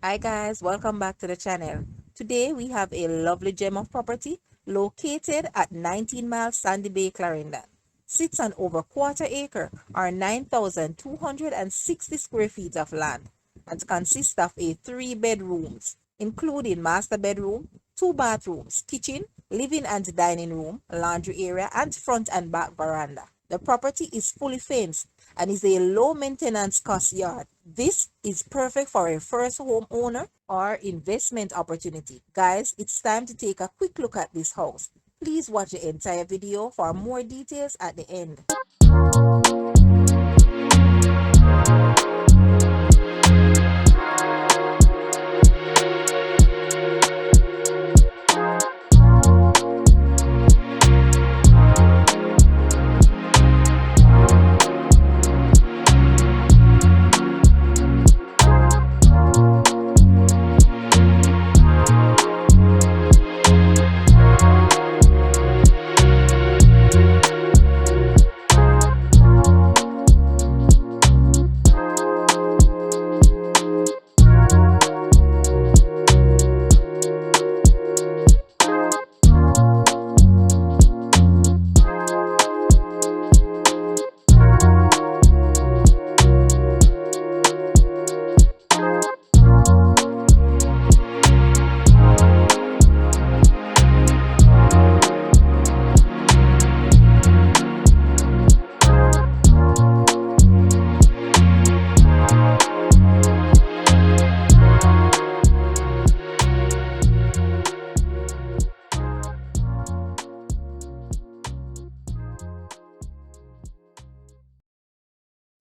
Hi guys, welcome back to the channel. Today we have a lovely gem of property located at 19 miles Sandy Bay, Clarendon. Sits on over quarter acre or 9,260 square feet of land and consists of a 3 bedrooms, including master bedroom, 2 bathrooms, kitchen, living and dining room, laundry area, and front and back veranda. The property is fully fenced and is a low maintenance cost yard. This is perfect for a first home owner or investment opportunity. Guys, it's time to take a quick look at this house. Please watch the entire video for more details at the end.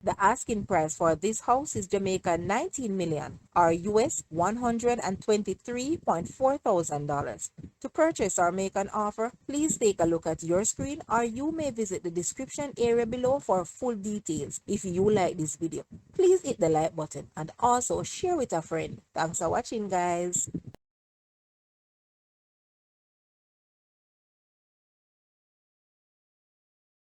The asking price for this house is Jamaica 19 million or US $123,400. To purchase or make an offer, please take a look at your screen or you may visit the description area below for full details. If you like this video, please hit the like button and also share with a friend. Thanks for watching, guys.